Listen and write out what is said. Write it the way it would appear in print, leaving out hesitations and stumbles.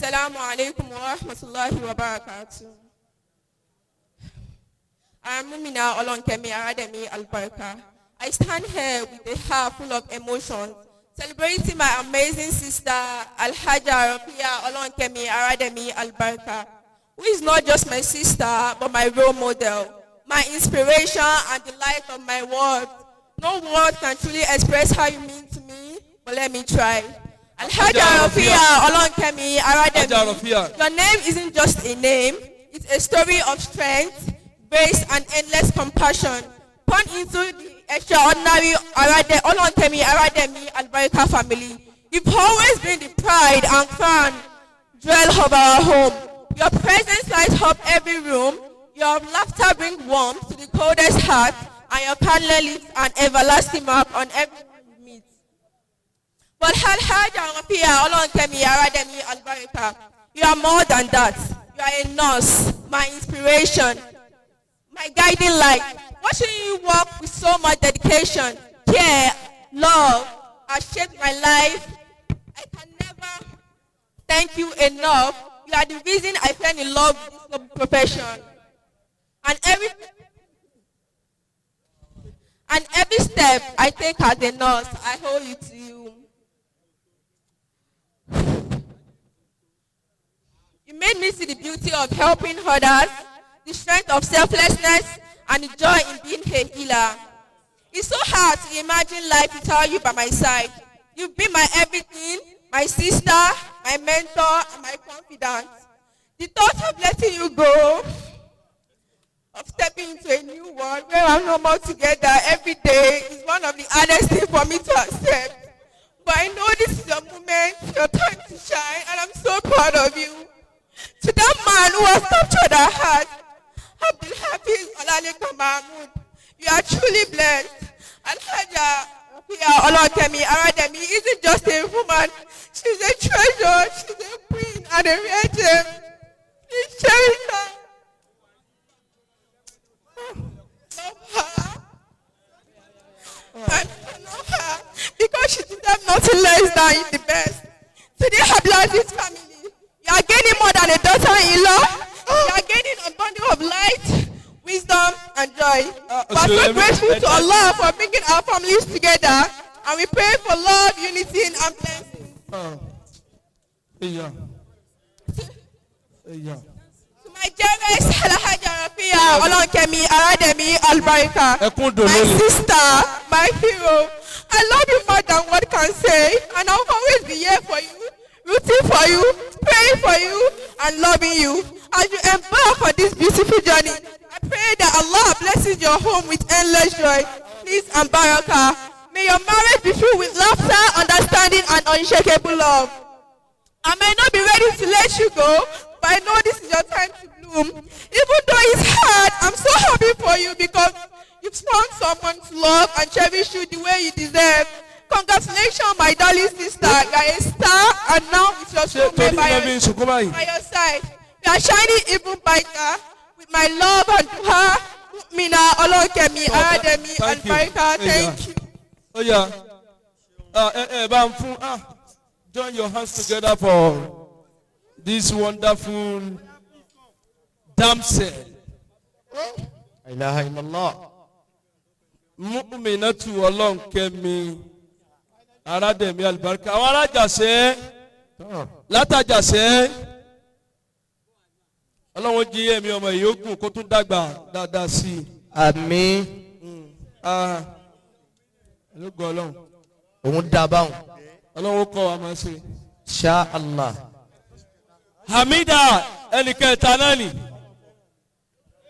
Assalamu alaikum wa rahmatullahi wa barakatuh. I am Mumenat Olohunkemi Arademi Alubarika. I stand here with a heart full of emotions, celebrating my amazing sister, Alhaja Rofiat Olohunkemi Arademi Alubarika, who is not just my sister, but my role model, my inspiration and the light of my world. No word can truly express how you mean to me, but let me try. Alhaja Rofiat Olohunkemi Arademi, your name isn't just a name, it's a story of strength, grace and endless compassion, born into the extraordinary Olohunkemi Arademi Alubarika family. You've always been the pride and crown jewel of our home. Your presence lights up every room, your laughter brings warmth to the coldest heart, and your kindness leaves an everlasting mark on everyone you meet. But Alhaja Rofiat Olohunkemi Arademi Alubarika, you are more than that. You are a nurse, my inspiration, my guiding light. Watching you work with so much dedication, care, love has shaped my life. I can never thank you enough. You are the reason I fell in love with this noble profession. And every step I take as a nurse, I hold you to you. You made me see the beauty of helping others, the strength of selflessness, and the joy in being a healer. It's so hard to imagine life without you by my side. You've been my everything, my sister, my mentor, and my confidant. The thought of letting you go, of stepping into a new world where I'm no more together every day is one of the hardest things for me to accept. But I know this is your moment, your time to shine, and I'm so proud of you. To that man who has captured our heart, you are truly blessed. Alhaja Rofiat Olohunkemi Arademi isn't just a woman, she's a treasure, she's a queen and a rare gem. Please cherish her. Love her. And love her because she deserves nothing less than the best. Today I bless this family. You are gaining more than a daughter-in-law. You are gaining a bundle of light, wisdom, and joy. We are so grateful to Allah for bringing our families together, and we pray for love, unity, and blessing. To my dearest Alhaja Rofiat Olohunkemi Arademi Alubarika, my sister, my hero, I love you more than what can say, and I'll always be here for you, rooting for you, praying for you, and loving you. As you embark on this beautiful journey, I pray that Allah blesses your home with endless joy, peace, and barakah. May your marriage be filled with laughter, understanding, and unshakable love. I may not be ready to let you go, but I know this is your time to bloom. Even though it's hard, I'm so happy for you because you've found someone to love and cherish you the way you deserve. Congratulations, my darling sister. You are a star, and now with your soulmate by your side. You are shining even brighter with my love and her, Mumenat Olohunkemi Arademi Alubarika. Thank you. Oh yeah. Join your hands together for this wonderful damsel. Ilaha illallah. Mumenat Olohunkemi Arademi Alubarika. Àwọn alájàṣe látàjàṣe. Ọlọ́run jí ẹ̀mí ọmọ ìyókù kó tún dàgbà dáadáa sí i. Àmín. Ológo Ọlọ́run. Òun dá báwọn. Ọlọ́run kọ́ wa máa ṣe. Insha Allah. Hamida ẹnì kẹta náà nì.